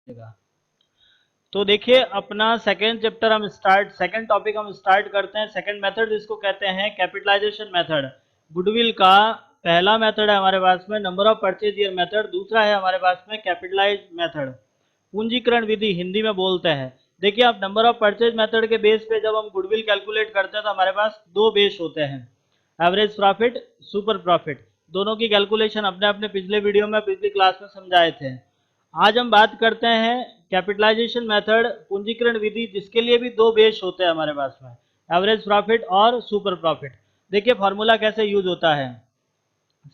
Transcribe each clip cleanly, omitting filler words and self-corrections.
तो देखिए अपना सेकेंड चैप्टर सेकेंड टॉपिक हम स्टार्ट करते हैं। सेकेंड मेथड जिसको कहते हैं कैपिटलाइजेशन मेथड। गुडविल का पहला मेथड है हमारे पास में number of purchase year method, दूसरा है हमारे पास में कैपिटलाइज मेथड, पूंजीकरण विधि हिंदी में बोलते हैं। देखिए आप नंबर ऑफ परचेज मेथड के बेस पे जब हम गुडविल कैलकुलेट करते हैं तो हमारे पास दो बेस होते हैं, एवरेज प्रॉफिट, सुपर प्रॉफिट। दोनों की कैलकुलेशन अपने अपने पिछले वीडियो में पिछली क्लास में समझाए थे। आज हम बात करते हैं कैपिटलाइजेशन मेथड, पूंजीकरण विधि, जिसके लिए भी दो बेस होते हैं हमारे पास में, एवरेज प्रॉफिट और सुपर प्रॉफिट। देखिए फॉर्मूला कैसे यूज होता है।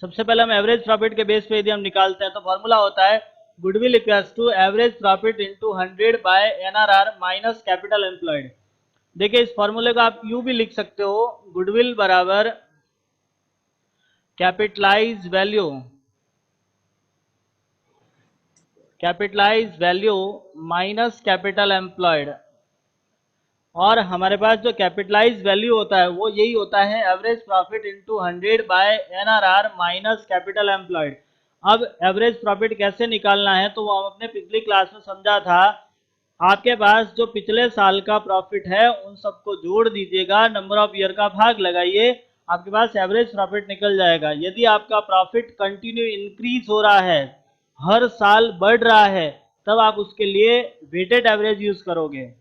सबसे पहले हम एवरेज प्रॉफिट के बेस पे यदि हम निकालते हैं तो फॉर्मूला होता है goodwill equals to average profit into 100 by NRR minus capital employed. देखिए इस फॉर्मूले को आप यू भी लिख सकते हो, गुडविल बराबर capitalise value minus capital employed. और हमारे पास जो कैपिटलाइज वैल्यू होता है वो यही होता है average profit into 100 by NRR minus capital employed. अब एवरेज प्रॉफिट कैसे निकालना है तो वो हम अपने पिछली क्लास में समझा था। आपके पास जो पिछले साल का प्रॉफिट है उन सबको जोड़ दीजिएगा, नंबर ऑफ ईयर का भाग लगाइए, आपके पास एवरेज प्रॉफिट निकल जाएगा। यदि आपका प्रॉफिट कंटिन्यू इंक्रीज हो रहा है, हर साल बढ़ रहा है, तब आप उसके लिए वेटेड एवरेज यूज करोगे।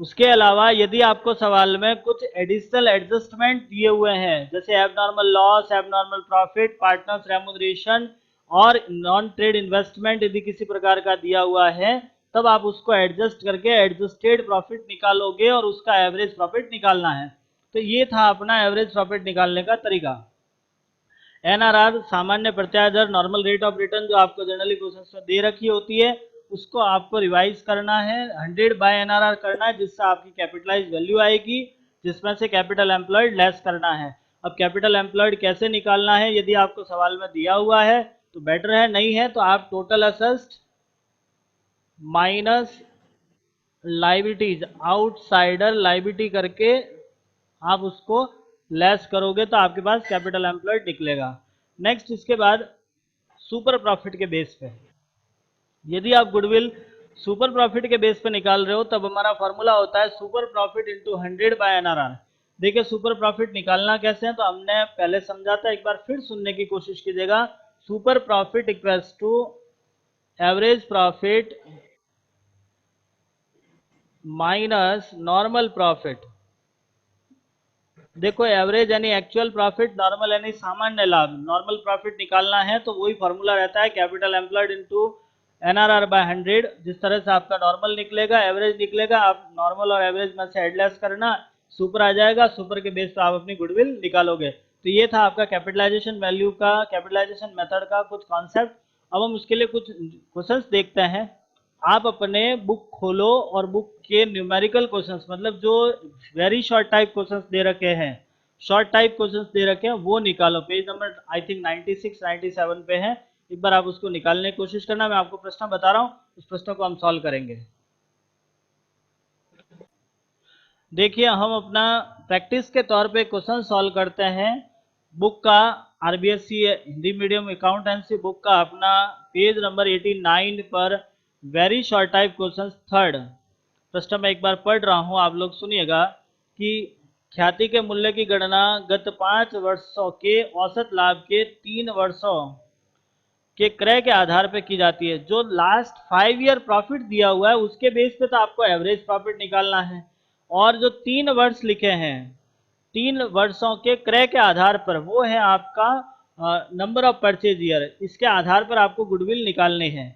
उसके अलावा यदि आपको सवाल में कुछ एडिशनल एडजस्टमेंट दिए हुए हैं, जैसे abnormal loss, abnormal profit, partners remuneration और नॉन ट्रेड इन्वेस्टमेंट यदि किसी प्रकार का दिया हुआ है, तब आप उसको एडजस्ट करके एडजस्टेड प्रॉफिट निकालोगे और उसका एवरेज प्रॉफिट निकालना है। तो ये था अपना एवरेज प्रॉफिट निकालने का तरीका। एनआरआर सामान्य प्रत्याय दर, नॉर्मल रेट ऑफ रिटर्न, जो आपको जनरली क्वेश्चन में दे रखी होती है, उसको आपको रिवाइज करना है, 100 बाय एनआरआर करना है, जिससे आपकी कैपिटलाइज वैल्यू आएगी, जिसमें से कैपिटल एम्प्लॉयड लेस करना है। अब कैपिटल एम्प्लॉयड कैसे निकालना है, यदि आपको सवाल में दिया हुआ है तो बेटर है, नहीं है तो आप total assessed minus liabilities, outsider liability करके आप उसको लेस करोगे तो आपके पास कैपिटल एम्प्लॉयड निकलेगा। नेक्स्ट इसके बाद सुपर प्रॉफिट के बेस पे, यदि आप गुडविल सुपर प्रॉफिट के बेस पे निकाल रहे हो तब हमारा फॉर्मूला होता है super profit into 100 by NRR. देखिए सुपर प्रॉफिट निकालना कैसे है तो हमने पहले समझा था, एक बार फिर सुनने की कोशिश कीजिएगा। Super profit equals to average profit minus normal profit. देखो एवरेज यानी एक्चुअल प्रॉफिट, नॉर्मल यानी सामान्य लाभ। नॉर्मल प्रॉफिट निकालना है तो वही फॉर्मूला रहता है capital employed into NRR by 100, जिस तरह से आपका नॉर्मल निकलेगा, एवरेज निकलेगा, आप नॉर्मल और एवरेज में से एडलेस करना, सुपर आ जाएगा, सुपर के बेस पर आप अपनी गुडविल निकालोगे। तो ये था आपका कैपिटलाइजेशन वैल्यू का, कैपिटलाइजेशन मेथड का कुछ कॉन्सेप्ट। अब हम उसके लिए कुछ क्वेश्चंस देखते हैं। आप अपने बुक खोलो और बुक के न्यूमेरिकल क्वेश्चंस, मतलब जो वेरी शॉर्ट टाइप क्वेश्चंस दे रखे हैं, शॉर्ट टाइप क्वेश्चंस दे रखे हैं, वो निकालो। पेज नंबर आई थिंक 96 97 पे है, एक बार आप उसको निकालने की कोशिश करना। मैं आपको प्रश्न बता रहा हूँ, उस प्रश्न को हम सॉल्व करेंगे। देखिए हम अपना प्रैक्टिस के तौर पे क्वेश्चन सॉल्व करते हैं। बुक का RBSC Hindi medium accountancy book का अपना पेज नंबर 89 पर very short type question third प्रश्न में एक बार पढ़ रहा हूं, आप लोग सुनिएगा कि ख्याति के मूल्य की गणना गत 5 वर्षों के औसत लाभ के 3 वर्षों के क्रय के आधार पर की जाती है। जो लास्ट 5 ईयर प्रॉफिट दिया हुआ है उसके बेस पे तो आपको एवरेज प्रॉफिट निकालना है, और जो 3 वर्ष लिखे हैं, 3 वर्षों के क्रय के आधार पर, वो है आपका नंबर ऑफ परचेज ईयर, इसके आधार पर आपको गुडविल निकालने हैं।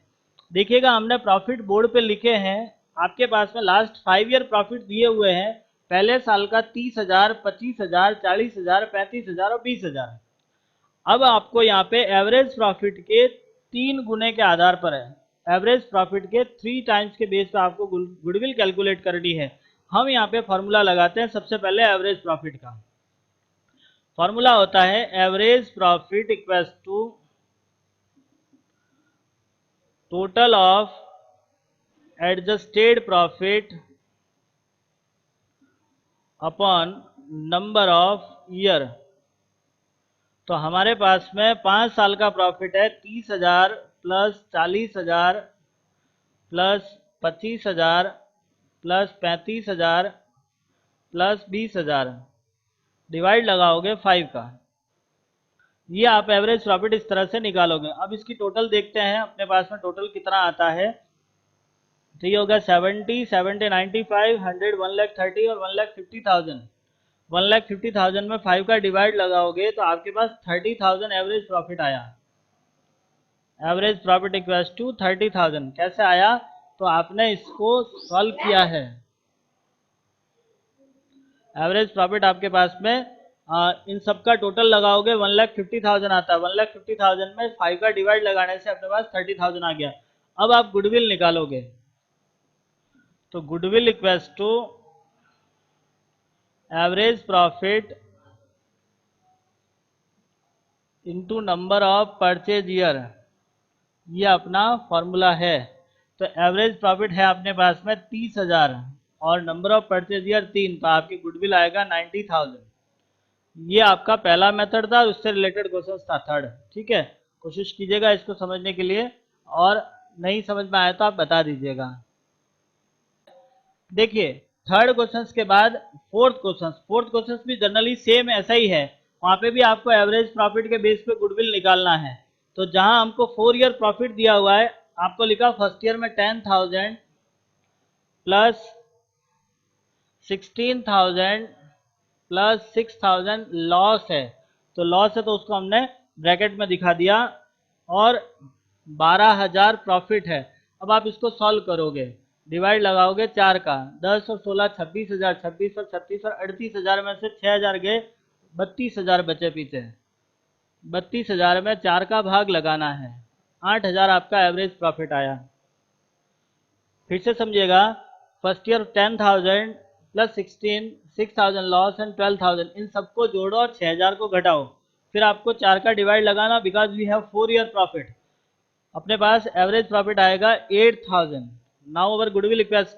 देखिएगा हमने प्रॉफिट बोर्ड पे लिखे हैं, आपके पास में लास्ट 5 ईयर प्रॉफिट दिए हुए हैं, पहले साल का 30,000, 25,000, 40,000, 35,000 और 20,000। अब आपको यहाँ पे एवरेज प्रॉफिट के 3 गुने के आधार पर है, एवरेज प्रॉफिट के 3 टाइम्स के बेस पे आपको गुडविल कैलकुलेट करनी है। हम यहाँ पे फॉर्मूला लगाते हैं सबसे पहले एवरेज प्रॉफिट का। फॉर्मूला होता है average profit equals to total of adjusted profit upon number of year. तो हमारे पास में 5 साल का प्रॉफिट है 30,000 plus 40,000 plus 25,000 plus 35,000 plus 20,000 divide लगाओगे 5 का। ये आप एवरेज प्रॉफिट इस तरह से निकालोगे। अब इसकी टोटल देखते हैं अपने पास में टोटल कितना आता है। तो ये होगा 70, 70, 95, 100, 1,30,000 और 1,50,000। 1,50,000 में 5 का डिवाइड लगाओगे तो आपके पास 30,000 एवरेज प्रॉफिट आया। Average profit equals to 30,000। कैसे आया? तो आपने इसको सॉल्व किया है। एवरेज प्रॉफिट आपके पास में इन सब का टोटल लगाओगे 1,50,000 आता है। 1,50,000 में 5 का डिवाइड लगाने से अपने पास 30,000 आ गया। अब आप गुडविल निकालोगे तो goodwill equals to average profit into number of purchase year, ये अपना फॉर्मूला है। तो एवरेज प्रॉफिट है अपने पास में 30,000 और नंबर ऑफ परचेज ईयर 3, तो आपकी गुडविल आएगा 90,000। ये आपका पहला मेथड था, उससे रिलेटेड क्वेश्चन था थर्ड। ठीक है, कोशिश कीजिएगा इसको समझने के लिए, और नहीं समझ में आया तो आप बता दीजिएगा। देखिए थर्ड क्वेश्चन के बाद फोर्थ क्वेश्चन भी जनरली सेम ऐसा ही है। वहां पे भी आपको एवरेज प्रॉफिट के बेस पे गुडविल निकालना है। तो जहां हमको 4 ईयर प्रॉफिट दिया हुआ है, आपको लिखा फर्स्ट ईयर में 10,000 प्लस 16,000 प्लस 6,000 लॉस है। तो लॉस है तो उसको हमने ब्रैकेट में दिखा दिया, और 12,000 प्रॉफिट है। अब आप इसको सॉल्व करोगे, डिवाइड लगाओगे 4 का। 10 और 16 26,000, 26 और 36 और 38,000 में से 6,000 गए, 32,000 बचे पीछे। 32,000 में 4 का भाग लगाना है, 8,000 आपका एवरेज प्रॉफिट आया। फिर से समझिएगा, first year 10,000 plus 16, 6,000 loss and 12,000, इन सबको जोड़ो और 6,000 को घटाओ। फिर आपको 4 का डिवाइड लगाना, because we have 4 year profit. अपने पास एवरेज प्रॉफिट आएगा 8,000। Now our goodwill equals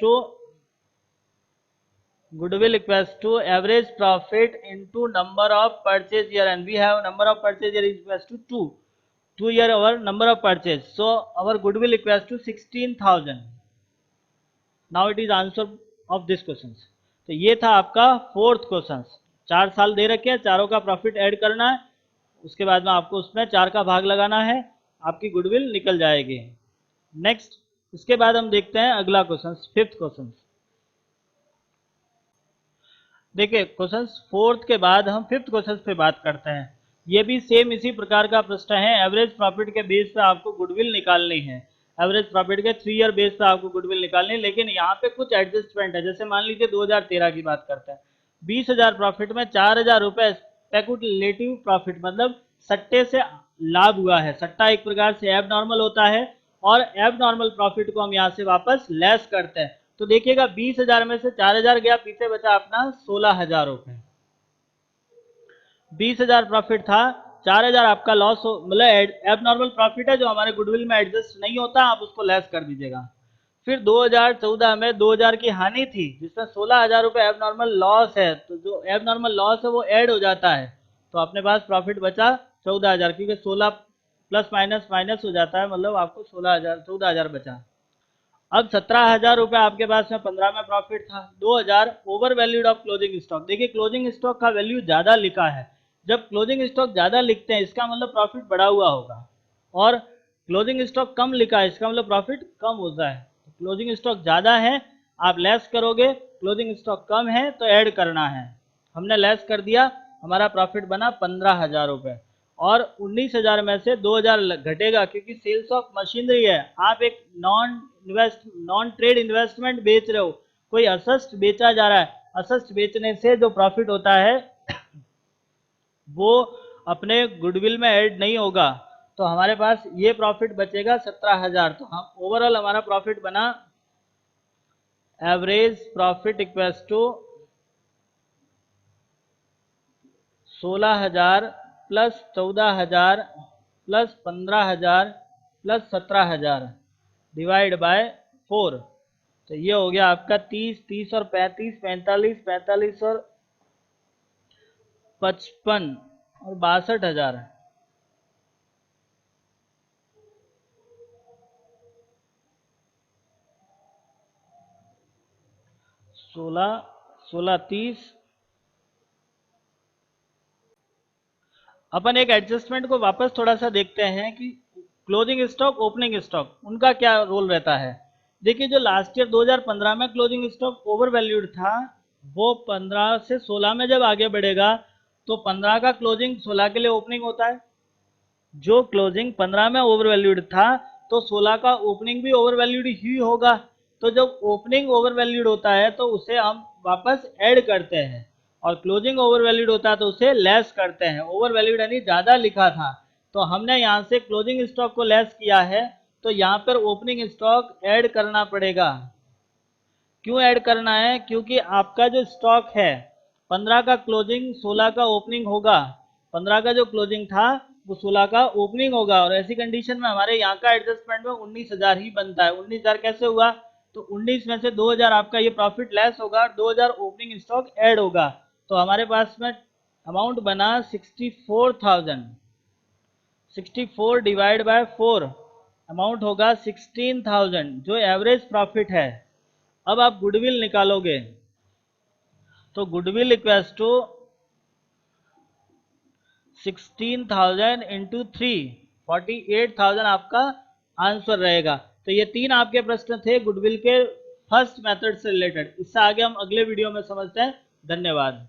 to average profit into number of purchase year, and we have number of purchase year equals to 2 year our number of purchase, so our goodwill equals to 16,000। Now it is answer of this question. तो ये था आपका fourth question. 4 साल दे रखे हैं, चारों का profit add करना है, उसके बाद में आपको उसमें 4 का भाग लगाना है, आपकी गुडविल निकल जाएगी। नेक्स्ट, इसके बाद हम देखते हैं अगला क्वेश्चन, फिफ्थ क्वेश्चन। देखिए क्वेश्चन फोर्थ के बाद हम फिफ्थ क्वेश्चन पे बात करते हैं। ये भी सेम इसी प्रकार का प्रश्न है। एवरेज प्रॉफिट के बेस पे आपको गुडविल निकालनी है। एवरेज प्रॉफिट के 3 ईयर बेस पे आपको गुडविल निकालनी है, लेकिन यहाँ पे कुछ एडजस्टमेंट है। जैसे मान लीजिए 2013 की बात करते हैं, 20,000 प्रॉफिट में 4,000 रुपए स्पेकुलेटिव प्रॉफिट, मतलब सट्टे से लाभ हुआ है। सट्टा एक प्रकार से एब नॉर्मल होता है, और एब नॉर्मल प्रॉफिट को हम यहाँ से वापस लेस करते हैं। तो देखिएगा 20,000 में से 4,000 गया, पीछे बचा अपना 16,000 रुपए। 20,000 प्रॉफिट था, 4,000 आपका लॉस हो, मतलब एब नॉर्मल प्रॉफिट है जो हमारे गुडविल में एडजस्ट नहीं होता, आप उसको लेस कर दीजिएगा। फिर 2014 में 2,000 की हानि थी, जिसमें 16,000 रुपए एब नॉर्मल लॉस है, तो जो एब नॉर्मल लॉस है वो ऐड हो जाता है। तो अपने पास प्रॉफिट बचा 14,000, क्योंकि 16 प्लस माइनस माइनस हो जाता है, मतलब आपको 16,000 14,000 बचा। अब 17,000 रुपए आपके पास में 15 में प्रॉफिट था। 2,000 over valued of closing stock. देखिए क्लोजिंग स्टॉक का वैल्यू ज्यादा लिखा है। जब क्लोजिंग स्टॉक ज्यादा लिखते हैं, इसका मतलब प्रॉफिट बढ़ा हुआ होगा, और क्लोजिंग स्टॉक कम लिखा है, इसका मतलब प्रॉफिट कम होता है। क्लोजिंग स्टॉक ज्यादा है, आप लेस करोगे। क्लोजिंग स्टॉक कम है तो ऐड करना है। हमने लेस कर दिया, हमारा प्रॉफिट बना 15,000 रुपए, और 19,000 में से 2,000 घटेगा, क्योंकि सेल्स ऑफ मशीनरी है। आप एक नॉन ट्रेड इन्वेस्टमेंट बेच रहे हो, कोई अशस्त्र बेचा जा रहा है। अशस्त्र बेचने से जो प्रॉफिट होता है वो अपने गुडविल में ऐड नहीं होगा। तो हमारे पास ये प्रॉफिट बचेगा 17,000। तो हम ओवरऑल हमारा प्रॉफिट बना average profit equals to 16,000 plus 14,000 plus 15,000 plus 17,000 divide by 4। तो ये हो गया आपका 30, 30 और 35, 45, 45 और 55 और 62,000। 16 अपन एक एडजस्टमेंट को वापस थोड़ा सा देखते हैं कि क्लोजिंग स्टॉक ओपनिंग स्टॉक उनका क्या रोल रहता है। देखिए जो लास्ट ईयर 2015 में क्लोजिंग स्टॉक ओवर वैल्यूड था, वो 15 से 16 में जब आगे बढ़ेगा तो 15 का क्लोजिंग 16 के लिए ओपनिंग होता है। जो क्लोजिंग 15 में ओवर वैल्यूड था तो 16 का ओपनिंग भी ओवर वैल्यूड ही होगा। तो जब ओपनिंग ओवर वैल्यूड होता है तो उसे हम वापस ऐड करते हैं, और क्लोजिंग ओवर वैल्यूड होता है तो उसे लेस करते हैं। ओवर वैल्यूड यानी ज़्यादा लिखा था तो हमने यहाँ से क्लोजिंग स्टॉक को लेस किया है, तो यहाँ पर ओपनिंग स्टॉक ऐड करना पड़ेगा। क्यों ऐड करना है? क्योंकि आपका जो स्टॉक है 15 का क्लोजिंग 16 का ओपनिंग होगा, 15 का जो क्लोजिंग था वो 16 का ओपनिंग होगा, और ऐसी कंडीशन में हमारे यहाँ का एडजस्टमेंट में 19,000 ही बनता है। 19,000 कैसे हुआ? तो 19 में से 2,000 आपका ये प्रॉफिट लेस होगा, 2,000 ओपनिंग स्टॉक ऐड होगा, तो हमारे पास में अमाउंट बना 64,000। 64 डिवाइड बाय 4 अमाउंट होगा 16,000 जो एवरेज प्रॉफिट है। अब आप गुडविल निकालोगे तो गुडविल इक्वल्स टू 16,000 इंटू 3, 48,000 आपका आंसर रहेगा। तो ये 3 आपके प्रश्न थे गुडविल के फर्स्ट मेथड से रिलेटेड। इससे आगे हम अगले वीडियो में समझते हैं। धन्यवाद।